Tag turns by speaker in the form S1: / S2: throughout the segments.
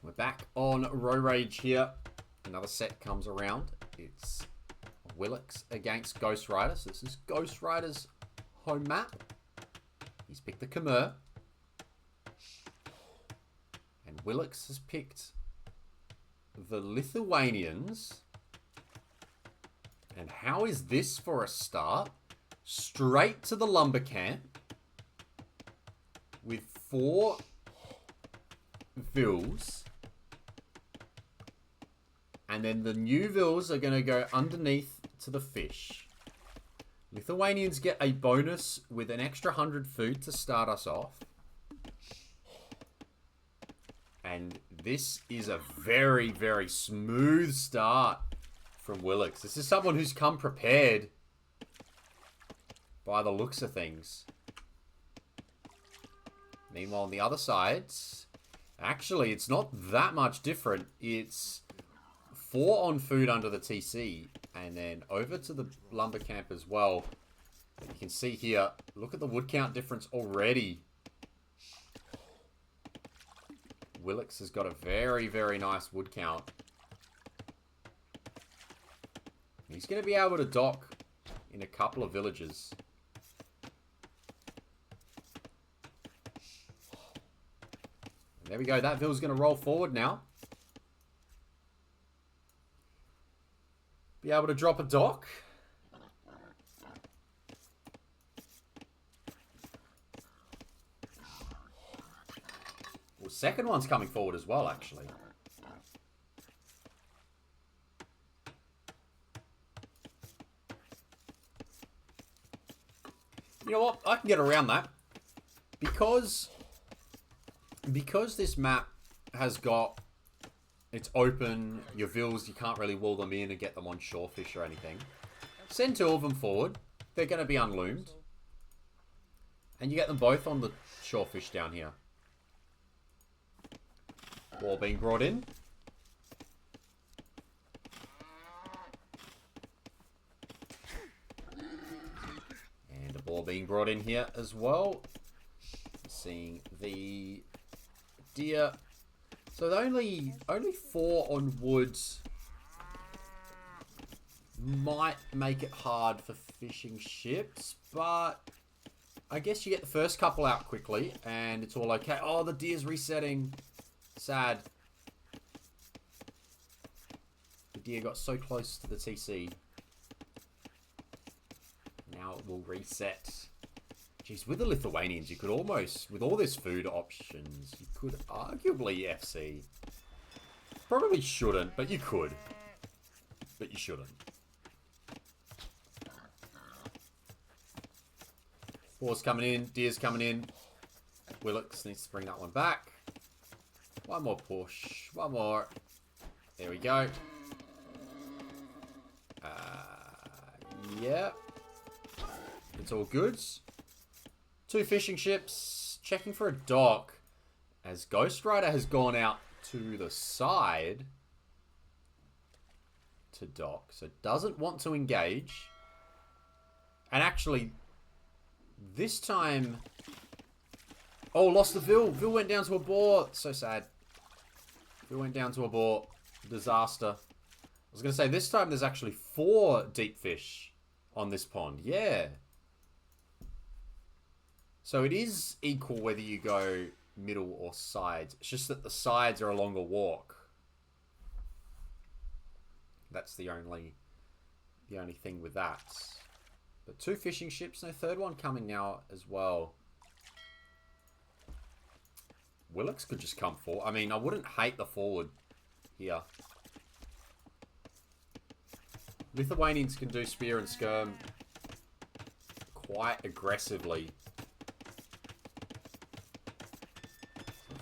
S1: We're back on Row Rage here. Another set comes around. It's Willox against Ghostwriter. So this is Ghostwriter's home map. He's picked the Khmer. And Willox has picked the Lithuanians. And how is this for a start? Straight to the lumber camp with 4 vills. And then the new vills are going to go underneath to the fish. Lithuanians get a bonus with an extra 100 food to start us off. And this is a very, very smooth start from Willox. This is someone who's come prepared by the looks of things. Meanwhile, on the other side, actually, it's not that much different. It's 4 on food under the TC, and then over to the lumber camp as well. You can see here, look at the wood count difference already. Willox has got a very, very nice wood count. He's going to be able to dock in a couple of villages. And there we go. That vill's going to roll forward now. Be able to drop a dock. Well, second one's coming forward as well, actually. You know what? I can get around that. Because this map has got... It's open, your vills, you can't really wall them in and get them on shorefish or anything. Send 2 of them forward. They're going to be unloomed. And you get them both on the shorefish down here. Ball being brought in. And a ball being brought in here as well. Seeing the deer. So only 4 on woods might make it hard for fishing ships, but I guess you get the first couple out quickly and it's all okay. Oh, the deer's resetting. Sad. The deer got so close to the TC. Now it will reset. Jeez, with the Lithuanians, you could almost, with all this food options, you could arguably FC. Probably shouldn't, but you could. But you shouldn't. Boar's coming in, deer's coming in. Willox needs to bring that one back. One more push, one more. There we go. Yeah. It's all good. 2 fishing ships checking for a dock as Ghostwriter has gone out to the side to dock. So doesn't want to engage. And actually, this time... Oh, lost the Vill. Vill went down to a boar. So sad. Vill went down to a boar. Disaster. I was going to say, this time there's actually 4 deep fish on this pond. Yeah. So it is equal whether you go middle or sides. It's just that the sides are a longer walk. That's the only thing with that. But 2 fishing ships, no third one coming now as well. Willox could just come forward. I mean, I wouldn't hate the forward here. Lithuanians can do spear and skirm quite aggressively.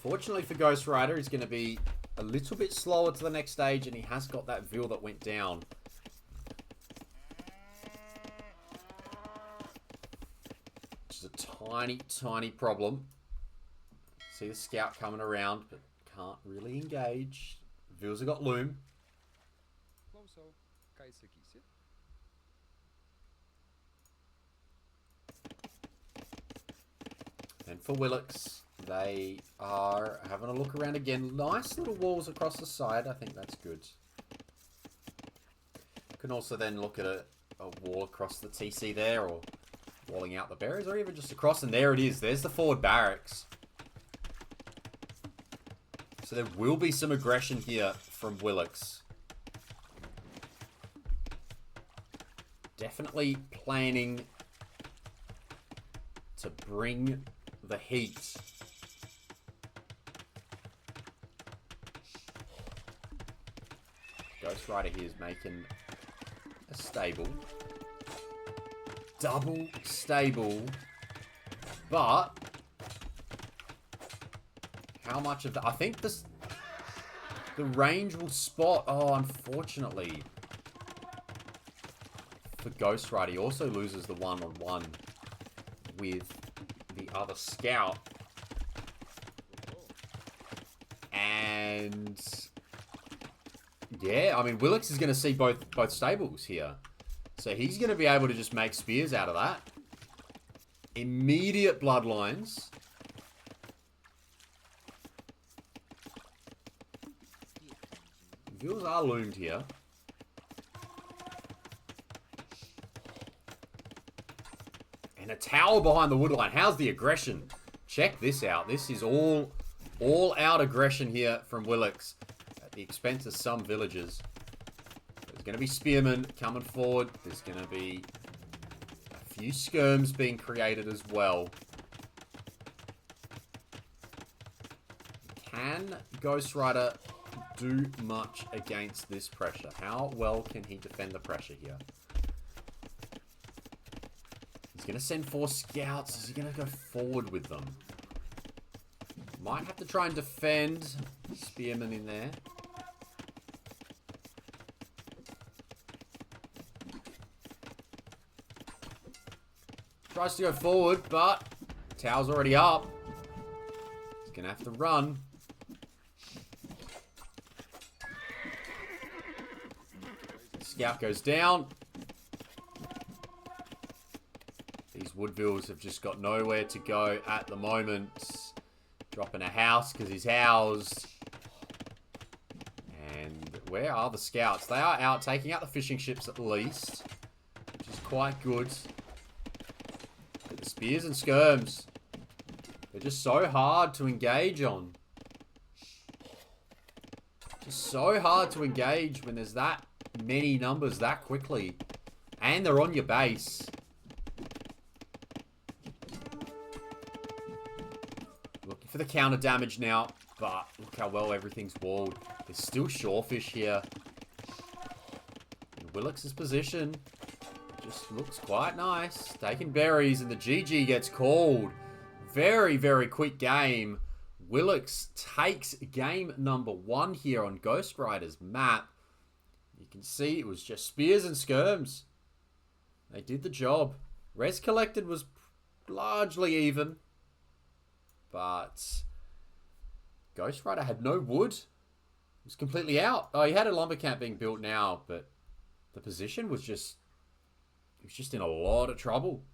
S1: Fortunately for Ghostwriter, he's going to be a little bit slower to the next stage, and he has got that Vill that went down. Just a tiny, tiny problem. See the scout coming around, but can't really engage. Vills have got loom. And for Willox, They are having a look around again. Nice little walls across the side. I think that's good. Can also then look at a wall across the TC there, or walling out the barriers, or even just across, and there it is. There's the forward barracks. So there will be some aggression here from Willox. Definitely planning to bring the heat. Ghostwriter here is making a stable. Double stable. But how much of that? I think the range will spot. Oh, unfortunately. For Ghostwriter, he also loses the one-on-one with the other scout. And yeah, I mean, Willox is going to see both stables here. So he's going to be able to just make spears out of that. Immediate bloodlines. Vills are loomed here. And a tower behind the woodline. How's the aggression? Check this out. This is all out aggression here from Willox at the expense of some villagers. There's going to be spearmen coming forward. There's going to be a few skirms being created as well. Can Ghostwriter do much against this pressure? How well can he defend the pressure here? He's going to send 4 scouts. Is he going to go forward with them? Might have to try and defend. Spearmen in there. Tries to go forward, but tower's already up. He's going to have to run. Scout goes down. These Woodvilles have just got nowhere to go at the moment. Dropping a house because he's housed. And where are the scouts? They are out taking out the fishing ships at least, which is quite good. But the spears and skirms, they're just so hard to engage on. Just so hard to engage when there's that many numbers that quickly. And they're on your base. Looking for the counter damage now. But look how well everything's walled. There's still shorefish here. And Willox's position just looks quite nice. Taking berries and the GG gets called. Very, very quick game. Willox takes game number 1 here on Ghostwriter's map. You can see it was just spears and skirms. They did the job. Res collected was largely even. But Ghostwriter had no wood. He was completely out. Oh, he had a lumber camp being built now, but the position was just... he was just in a lot of trouble.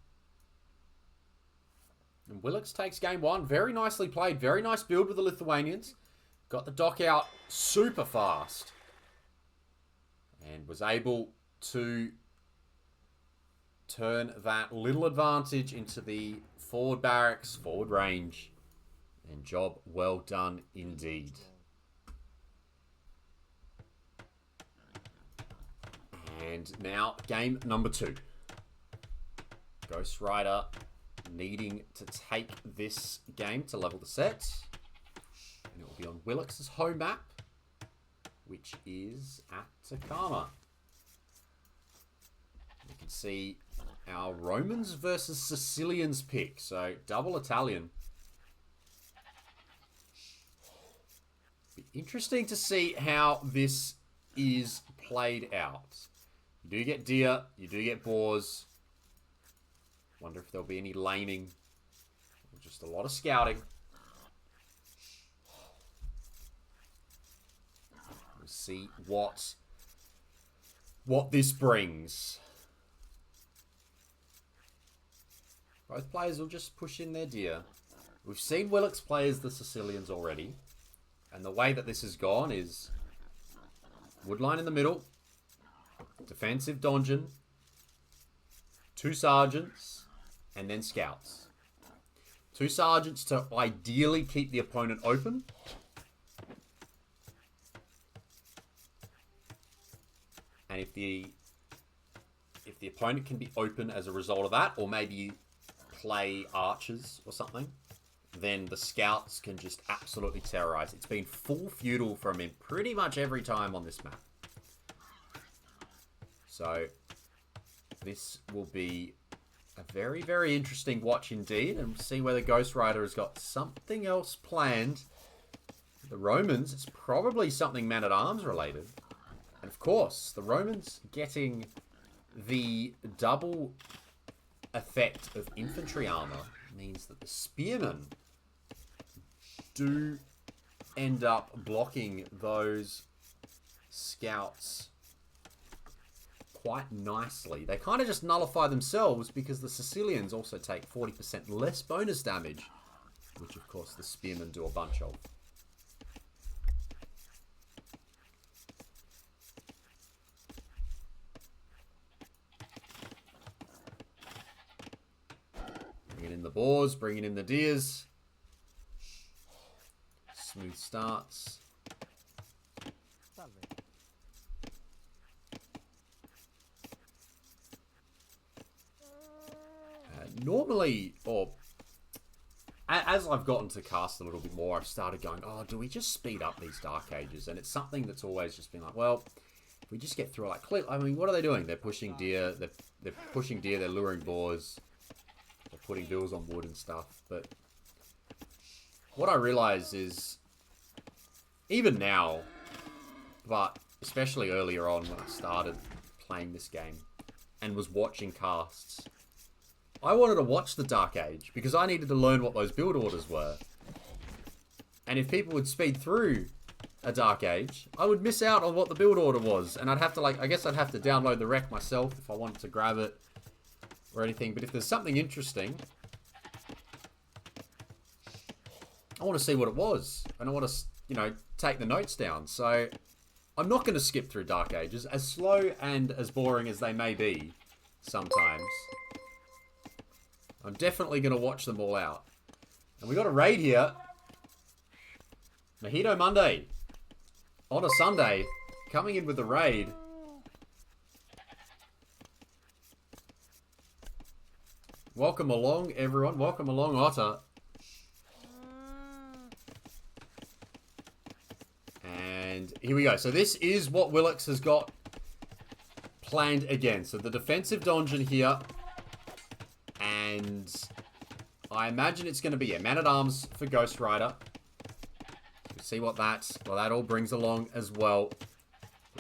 S1: And Willox takes game 1. Very nicely played. Very nice build with the Lithuanians. Got the dock out super fast. And was able to turn that little advantage into the forward barracks, forward range. And job well done indeed. And now game number 2. Ghostwriter needing to take this game to level the set. And it will be on Willox's home map, which is at Takama. You can see our Romans versus Sicilians pick. So double Italian. Be interesting to see how this is played out. You do get deer, you do get boars. Wonder if there'll be any laning. Or just a lot of scouting. We'll see what this brings. Both players will just push in their deer. We've seen Willox play as the Sicilians already. And the way that this has gone is woodline in the middle, defensive donjon, 2 sergeants, and then scouts. 2 sergeants to ideally keep the opponent open. And if the opponent can be open as a result of that, or maybe play archers or something, then the scouts can just absolutely terrorize. It's been full feudal from him pretty much every time on this map. So this will be a very, very interesting watch indeed, and we'll see whether Ghostwriter has got something else planned. The Romans, it's probably something man-at-arms related. And of course, the Romans getting the double effect of infantry armor means that the spearmen do end up blocking those scouts quite nicely. They kind of just nullify themselves because the Sicilians also take 40% less bonus damage, which of course the spearmen do a bunch of. Bringing in the boars, bringing in the deers. Smooth starts. Normally, or as I've gotten to cast a little bit more, I've started going, oh, do we just speed up these Dark Ages? And it's something that's always just been like, well, if we just get through, like, I mean, what are they doing? They're pushing deer, they're pushing deer, they're luring boars, they're putting bills on wood and stuff. But what I realize is, even now, but especially earlier on when I started playing this game and was watching casts, I wanted to watch the Dark Age because I needed to learn what those build orders were. And if people would speed through a Dark Age, I would miss out on what the build order was. And I'd have to, like, I guess I'd have to download the rec myself if I wanted to grab it or anything. But if there's something interesting, I want to see what it was. And I want to, you know, take the notes down. So I'm not going to skip through Dark Ages, as slow and as boring as they may be sometimes. I'm definitely going to watch them all out. And we got a raid here. Mojito Monday. On a Sunday. Coming in with the raid. Welcome along, everyone. Welcome along, Otter. And here we go. So this is what Willox has got planned again. So the defensive donjon here. And I imagine it's going to be a man-at-arms for Ghostwriter. See what that all brings along as well.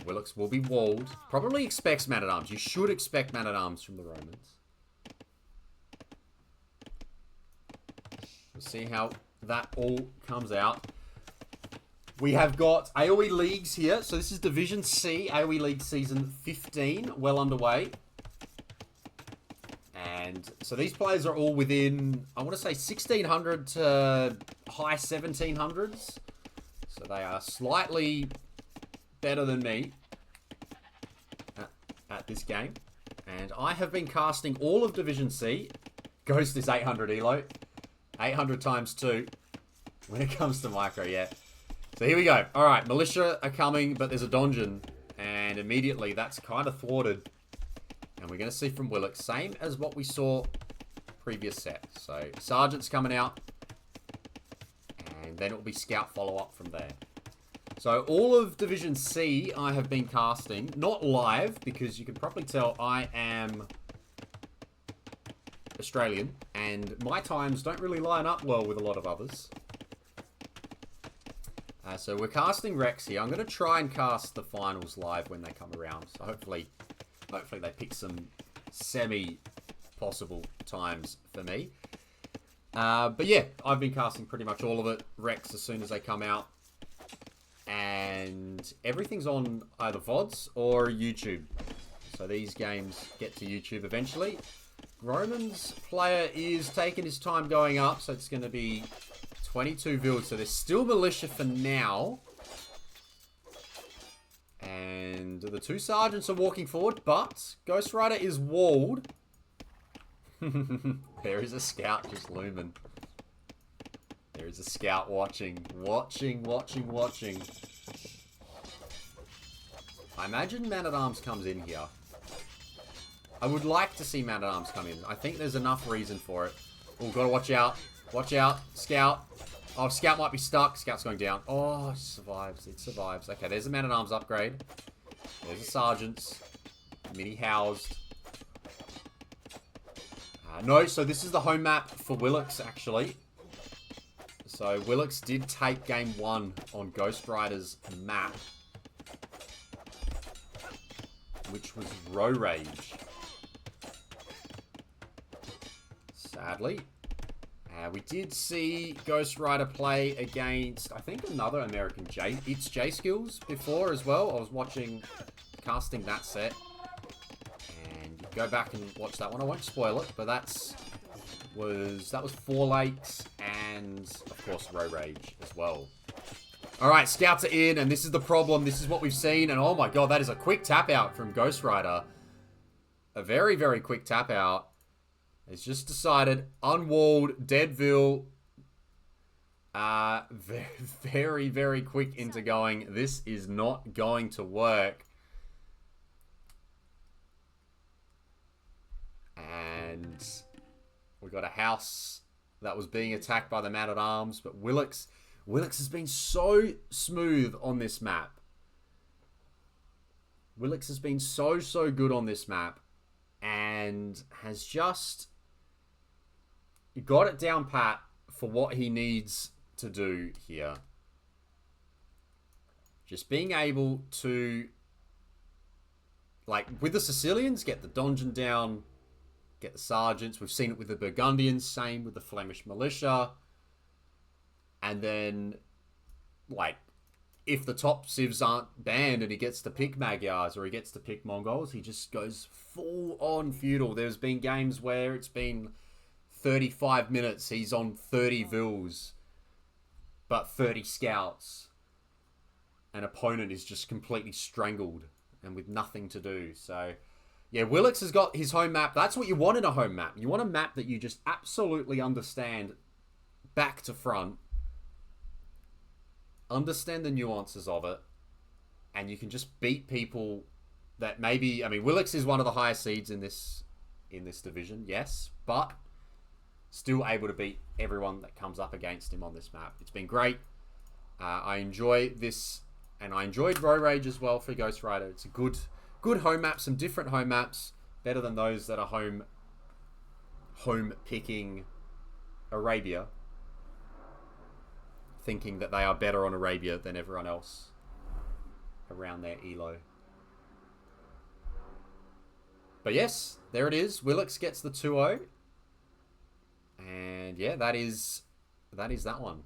S1: Willox will be walled. Probably expects man-at-arms. You should expect man-at-arms from the Romans. We'll see how that all comes out. We have got AoE Leagues here. So this is Division C, AoE League Season 15, well underway. And so these players are all within, I want to say 1600 to high 1700s. So they are slightly better than me at this game. And I have been casting all of Division C. Ghost is 800 elo. 800 times 2 when it comes to micro, yeah. So here we go. All right, militia are coming, but there's a donjon. And immediately that's kind of thwarted. And we're going to see from Willox, same as what we saw previous set. So sergeants coming out. And then it will be scout follow-up from there. So all of Division C I have been casting. Not live, because you can probably tell I am Australian. And my times don't really line up well with a lot of others. So we're casting Rex here. I'm going to try and cast the finals live when they come around. So hopefully they pick some semi-possible times for me. But yeah, I've been casting pretty much all of it. Rex as soon as they come out. And everything's on either VODs or YouTube. So these games get to YouTube eventually. Roman's player is taking his time going up, so it's going to be 22 builds. So there's still militia for now. And the two sergeants are walking forward, but ghostwriter is walled. There is a scout just looming. There is a scout watching. Watching. I imagine Man-at-Arms comes in here. I would like to see Man-at-Arms come in. I think there's enough reason for it. Oh, gotta watch out. Watch out. Scout. Oh, Scout might be stuck. Scout's going down. Oh, it survives. It survives. Okay, there's a Man-at-Arms upgrade. There's a Sergeant's. Mini housed. No, so this is the home map for Willox, actually. So, Willox did take game 1 on Ghostwriter's map. Which was Row Rage. Sadly. We did see Ghostwriter play against, I think, another American J Skills before as well. I was watching, casting that set. And you go back and watch that one. I won't spoil it, but that was 4 Lakes and, of course, Row Rage as well. Alright, scouts are in, and this is the problem. This is what we've seen, and oh my god, that is a quick tap out from Ghostwriter. A very, very quick tap out. It's just decided, unwalled, Deadville. Very, very quick into going. This is not going to work. And we got a house that was being attacked by the Man-at-Arms, but Willox has been so smooth on this map. Willox has been so good on this map and has just got it down pat for what he needs to do here. Just being able to, like, with the Sicilians, get the Donjon down, get the Sergeants. We've seen it with the Burgundians, same with the Flemish Militia. And then, like, if the top civs aren't banned and he gets to pick Magyars or he gets to pick Mongols, he just goes full on feudal. There's been games where it's been 35 minutes, he's on 30 vills, but 30 scouts. An opponent is just completely strangled and with nothing to do. So, yeah, Willox has got his home map. That's what you want in a home map. You want a map that you just absolutely understand back to front. Understand the nuances of it, and you can just beat people that maybe, I mean, Willox is one of the highest seeds in this division, yes, but still able to beat everyone that comes up against him on this map. It's been great. I enjoy this, and I enjoyed Row Rage as well for Ghostwriter. It's a good home map, some different home maps, better than those that are home picking Arabia, thinking that they are better on Arabia than everyone else around their elo. But yes, there it is. Willox gets the 2-0. And yeah, that is that one.